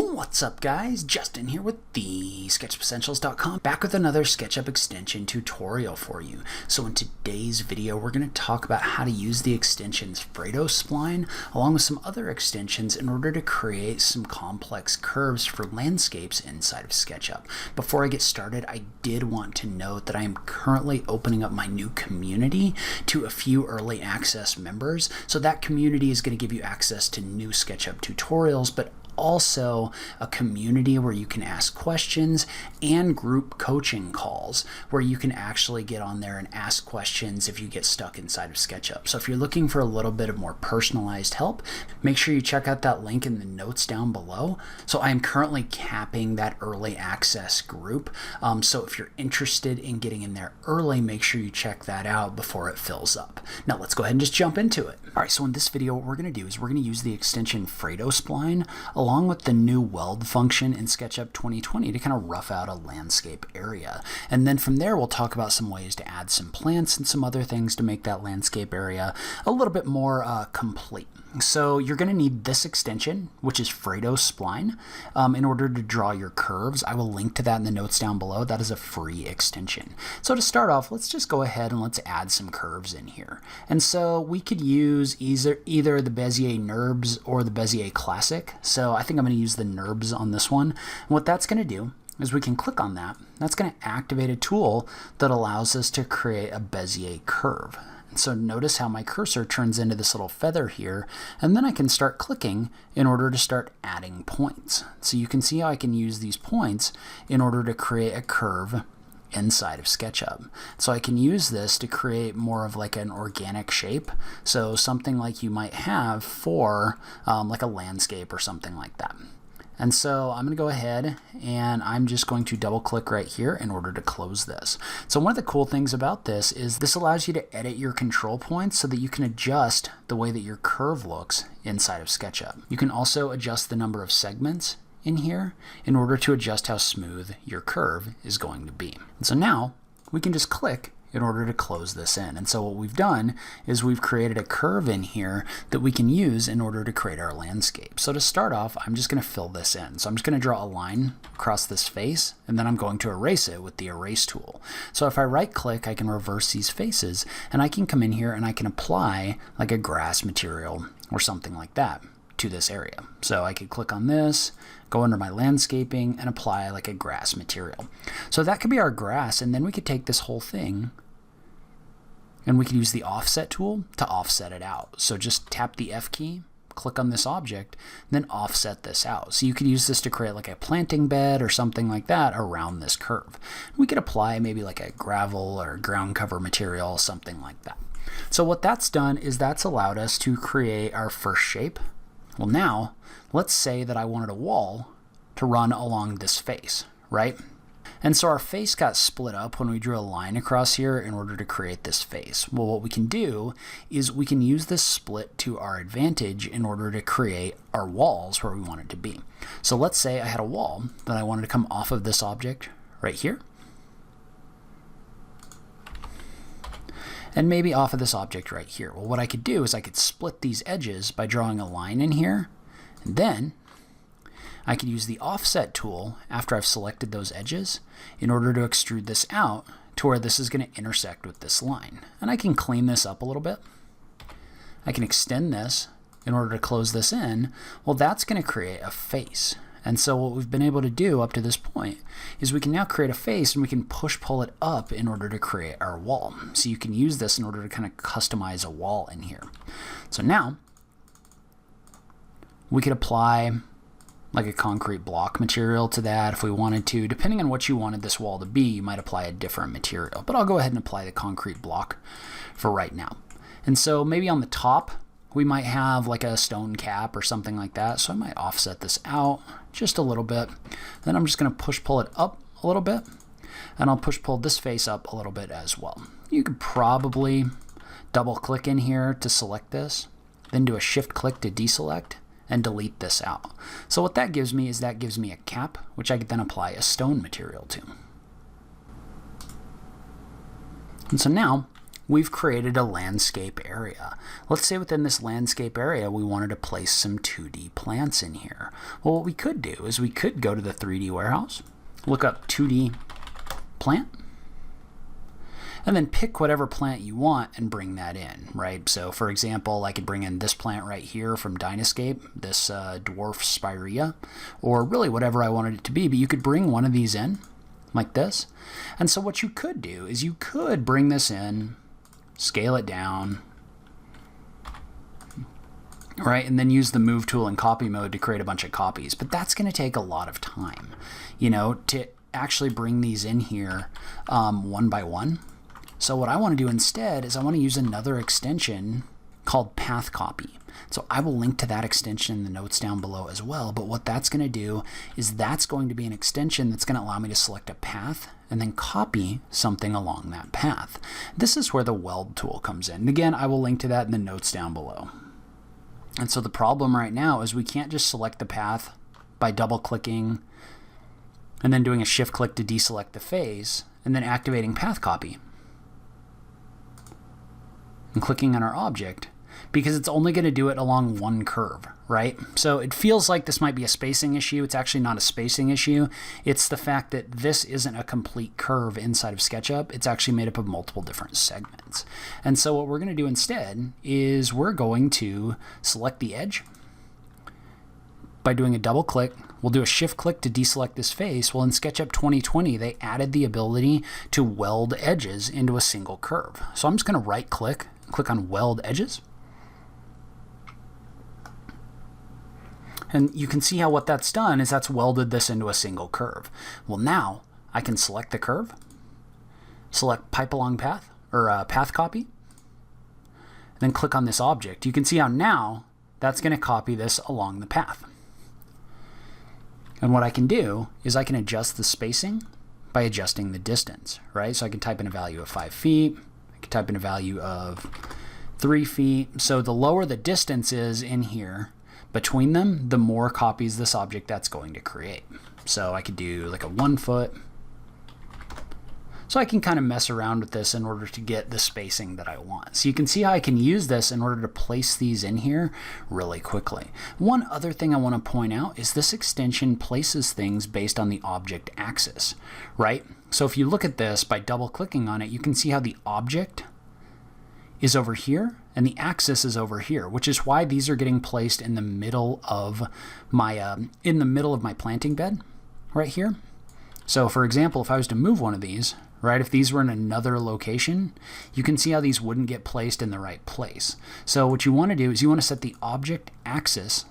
What's up guys, Justin here with TheSketchUpEssentials.com, back with another SketchUp extension tutorial for you. So in today's video we're going to talk about how to use the extensions FredoSpline along with some other extensions in order to create some complex curves for landscapes inside of SketchUp. Before I get started, I did want to note that I am currently opening up my new community to a few early access members. So that community is going to give you access to new SketchUp tutorials, but also a community where you can ask questions and group coaching calls where you can actually get on there and ask questions if you get stuck inside of SketchUp. So if you're looking for a little bit of more personalized help, make sure you check out that link in the notes down below. So I am currently capping that early access group. So if you're interested in getting in there early, make sure you check that out before it fills up. Now let's go ahead and just jump into it. All right, so in this video, what we're going to do is we're going to use the extension FredoSpline along with the new weld function in SketchUp 2020 to kind of rough out a landscape area. And then from there, we'll talk about some ways to add some plants and some other things to make that landscape area a little bit more complete. So you're going to need this extension, which is FredoSpline, in order to draw your curves. I will link to that in the notes down below. That is a free extension. So to start off, let's just go ahead and let's add some curves in here. And so we could use either the Bezier NURBS or the Bezier Classic. So I think I'm going to use the NURBS on this one. And what that's going to do is we can click on that. That's going to activate a tool that allows us to create a Bezier curve. So notice how my cursor turns into this little feather here, and then I can start clicking in order to start adding points. So you can see how I can use these points in order to create a curve inside of SketchUp. So I can use this to create more of like an organic shape. So something like you might have for like a landscape or something like that. And so I'm going to go ahead and I'm just going to double click right here in order to close this. So one of the cool things about this is this allows you to edit your control points so that you can adjust the way that your curve looks inside of SketchUp. You can also adjust the number of segments in here in order to adjust how smooth your curve is going to be. And so now we can just click in order to close this in. And so what we've done is we've created a curve in here that we can use in order to create our landscape. So to start off, I'm just going to fill this in. So I'm just going to draw a line across this face, and then I'm going to erase it with the erase tool. So if I right click, I can reverse these faces, and I can come in here and I can apply like a grass material or something like that to this area. So I could click on this, go under my landscaping, and apply like a grass material. So that could be our grass, and then we could take this whole thing and we could use the offset tool to offset it out. So just tap the F key, click on this object, and then offset this out. So you could use this to create like a planting bed or something like that around this curve. We could apply maybe like a gravel or ground cover material, something like that. So what that's done is that's allowed us to create our first shape. Well, now let's say that I wanted a wall to run along this face, right? And so our face got split up when we drew a line across here in order to create this face. Well, what we can do is we can use this split to our advantage in order to create our walls where we want it to be. So let's say I had a wall that I wanted to come off of this object right here, and maybe off of this object right here. Well, what I could do is I could split these edges by drawing a line in here, and then I could use the offset tool after I've selected those edges in order to extrude this out to where this is going to intersect with this line. And I can clean this up a little bit. I can extend this in order to close this in. Well, that's going to create a face. And so what we've been able to do up to this point is we can now create a face, and we can pull it up in order to create our wall. So you can use this in order to kind of customize a wall in here. So now we could apply like a concrete block material to that if we wanted to. Depending on what you wanted this wall to be, you might apply a different material. But I'll go ahead and apply the concrete block for right now. And so maybe on the top, we might have like a stone cap or something like that. So I might offset this out just a little bit. Then I'm just going to pull it up a little bit, and I'll pull this face up a little bit as well. You could probably double click in here to select this, then do a shift click to deselect and delete this out. So what that gives me is that gives me a cap, which I could then apply a stone material to. And so now we've created a landscape area. Let's say within this landscape area we wanted to place some 2D plants in here. Well, what we could do is we could go to the 3D warehouse, look up 2D plant, and then pick whatever plant you want and bring that in, right? So for example, I could bring in this plant right here from Dynascape, this dwarf spirea, or really whatever I wanted it to be, but you could bring one of these in like this. And so what you could do is you could bring this in, scale it down, right? And then use the move tool in copy mode to create a bunch of copies. But that's going to take a lot of time, you know, to actually bring these in here one by one. So what I want to do instead is I want to use another extension called PathCopy. So I will link to that extension in the notes down below as well. But what that's going to do is that's going to be an extension that's going to allow me to select a path and then copy something along that path. This is where the weld tool comes in. And again, I will link to that in the notes down below. And so the problem right now is we can't just select the path by double clicking and then doing a shift click to deselect the face and then activating PathCopy and clicking on our object, because it's only going to do it along one curve, right? So it feels like this might be a spacing issue. It's actually not a spacing issue. It's the fact that this isn't a complete curve inside of SketchUp. It's actually made up of multiple different segments. And so what we're going to do instead is we're going to select the edge by doing a double click. We'll do a shift click to deselect this face. Well, in SketchUp 2020, they added the ability to weld edges into a single curve. So I'm just going to right click, click on weld edges. And you can see how what that's done is that's welded this into a single curve. Well, now I can select the curve, select pipe along path or path copy, and then click on this object. You can see how now that's going to copy this along the path. And what I can do is I can adjust the spacing by adjusting the distance, right? So I can type in a value of 5 feet. I can type in a value of 3 feet. So the lower the distance is in here between them, the more copies this object that's going to create. So I could do like a 1 foot. So I can kind of mess around with this in order to get the spacing that I want. So you can see how I can use this in order to place these in here really quickly. One other thing I want to point out is this extension places things based on the object axis, right? So if you look at this by double clicking on it, you can see how the object is over here and the axis is over here, which is why these are getting placed in the middle of my planting bed right here. So for example, if I was to move one of these, right, if these were in another location, you can see how these wouldn't get placed in the right place. So what you want to do is you want to set the object axis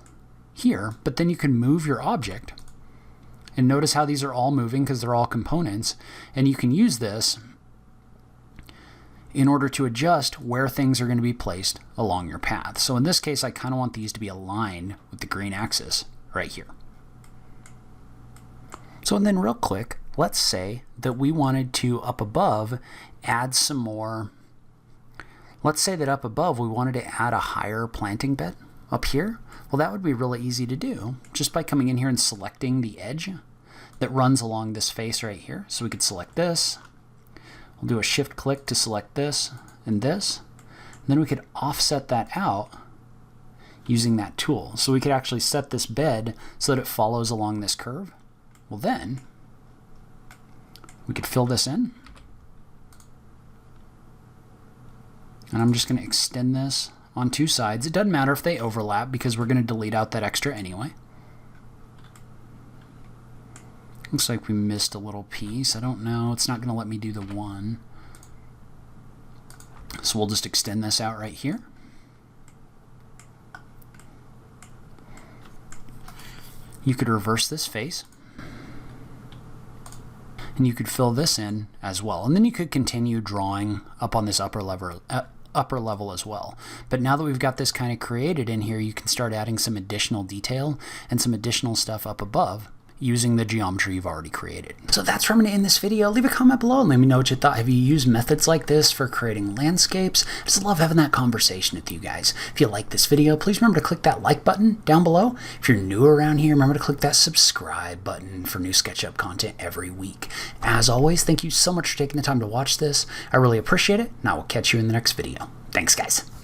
here, but then you can move your object. And notice how these are all moving because they're all components. And you can use this in order to adjust where things are going to be placed along your path. So in this case, I kind of want these to be aligned with the green axis right here. So and then real quick, let's say that we wanted to up above add some more. Let's say that up above we wanted to add a higher planting bed up here. Well, that would be really easy to do just by coming in here and selecting the edge that runs along this face right here. So we could select this. We'll do a shift click to select this and this. And then we could offset that out using that tool. So we could actually set this bed so that it follows along this curve. Well, then we could fill this in. And I'm just going to extend this on two sides. It doesn't matter if they overlap because we're going to delete out that extra anyway. Looks like we missed a little piece. I don't know. It's not going to let me do the one. So we'll just extend this out right here. You could reverse this face. And you could fill this in as well. And then you could continue drawing up on this upper level as well. But now that we've got this kind of created in here, you can start adding some additional detail and some additional stuff up above using the geometry you've already created. So that's where I'm going to end this video. Leave a comment below and let me know what you thought. Have you used methods like this for creating landscapes? I just love having that conversation with you guys. If you like this video, please remember to click that like button down below. If you're new around here, remember to click that subscribe button for new SketchUp content every week. As always, thank you so much for taking the time to watch this. I really appreciate it, and I will catch you in the next video. Thanks, guys.